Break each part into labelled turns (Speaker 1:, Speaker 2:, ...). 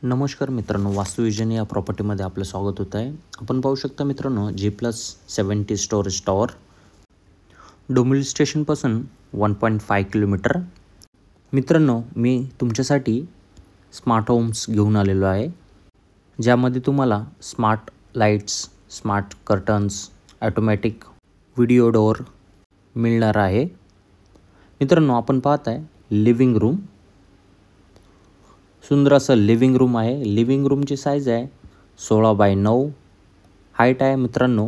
Speaker 1: नमस्कार मित्रांनो, वास्तुविजन या प्रॉपर्टीमध्ये आपलं स्वागत होत आहे. आपण पाहू शकता मित्रांनो, G+70 स्टोरेज टॉवर, डोंबिवली स्टेशनपासून 1.5 किलोमीटर. मित्रांनो, मी तुमच्यासाठी स्मार्ट होम्स घेऊन आलेलो आहे, ज्यामध्ये तुम्हाला smart lights, smart curtains, automatic video door मिळणार आहे. मित्रांनो, आपण पाहत आहे लिव्हिंग रूम. सुंदर असं लिव्हिंग रूम आहे. लिव्हिंग रूमची साईज आहे 16x9. हाईट आहे मित्रांनो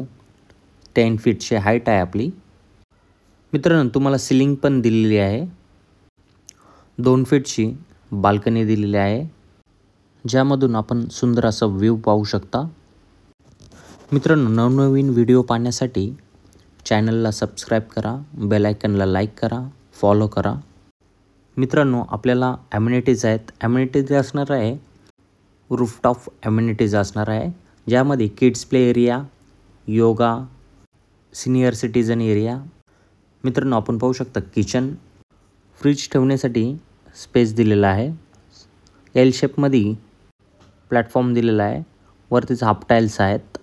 Speaker 1: 10 फीटची हाईट आहे आपली. मित्रांनो, तुम्हाला सिलिंग पण दिलेली आहे. 2 फीटची बाल्कनी दिलेली आहे, ज्यामधून आपण सुंदर असा व्ह्यू पाहू शकता. मित्रांनो, नवनवीन व्हिडिओ पाहण्यासाठी चॅनलला सबस्क्राईब करा, बेल आयकनला लाईक करा, फॉलो करा. मित्रांनो, आपल्याला ॲम्युनिटीज आहेत. ॲम्युनिटीज असणार आहे रूफटॉप ॲम्युनिटीज असणार आहे, ज्यामध्ये kids play area, yoga, senior citizen area. मित्रांनो, आपण पाहू शकता किचन, फ्रीज ठेवण्यासाठी स्पेस दिलेला आहे. एल शेपमध्ये प्लॅटफॉर्म दिलेला आहे. वरतीच हाफ टाईल्स आहेत.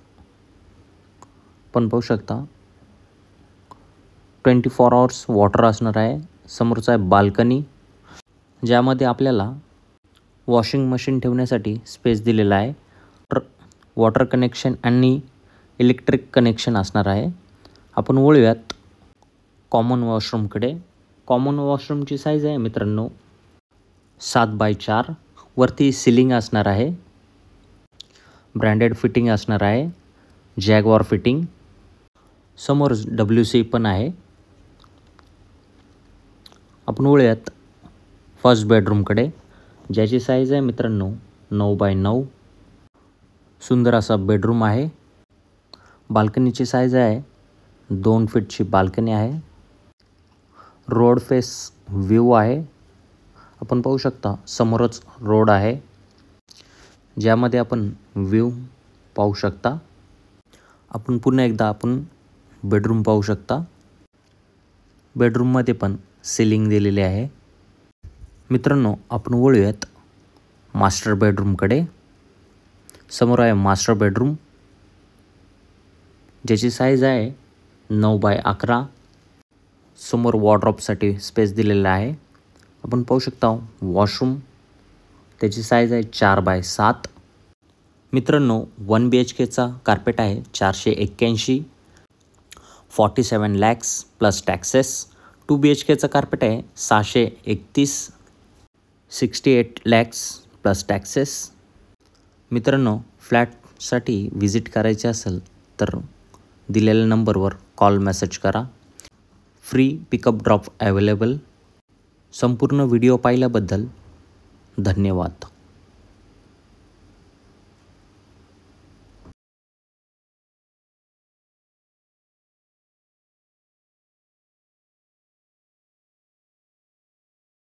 Speaker 1: आपण पाहू शकता 24 आवर्स वॉटर असणार आहे. समोरचा आहे बाल्कनी, ज्यामध्ये आपल्याला वॉशिंग मशीन ठेवण्यासाठी स्पेस दिलेला आहे. वॉटर कनेक्शन आणि इलेक्ट्रिक कनेक्शन असणार आहे. आपण वळूयात कॉमन वॉशरूमकडे. कॉमन वॉशरूमची साईज आहे मित्रांनो 7x4. वरती सिलिंग असणार आहे. ब्रँडेड फिटिंग असणार आहे, जॅगवार फिटिंग. समोर WC पण आहे. आपण वळूयात फर्स्ट बेडरूमकडे, ज्याची साईज आहे मित्रांनो 9x9. सुंदर असा बेडरूम आहे. बाल्कनीची साईज आहे 2 फीटची बाल्कनी आहे. रोड फेस व्ह्यू आहे. आपण पाहू शकता समोरच रोड आहे, ज्यामध्ये आपण व्ह्यू पाहू शकता. आपण पुन्हा एकदा बेडरूम पाहू शकता. बेडरूममध्ये पण सिलिंग दिलेली आहे. मित्रांनो, आपण वळूयात मास्टर बेडरूमकडे. समोर आहे मास्टर बेडरूम, ज्याची साईज आहे 9x11. समोर वॉर्डरोबसाठी स्पेस दिलेला आहे. आपण पाहू शकता वॉशरूम, त्याची साईज आहे 4x7. मित्रांनो, 1 BHKचा कार्पेट आहे 481. 47 lakhs प्लस टॅक्सेस. 2 BHKचा कार्पेट आहे 631. 68 lakhs प्लस टॅक्सेस. मित्रांनो, फ्लॅटसाठी व्हिजिट करायचे असेल तर दिलेल्या नंबरवर कॉल मेसेज करा. Free pickup drop available. संपूर्ण व्हिडिओ पाहिल्याबद्दल धन्यवाद.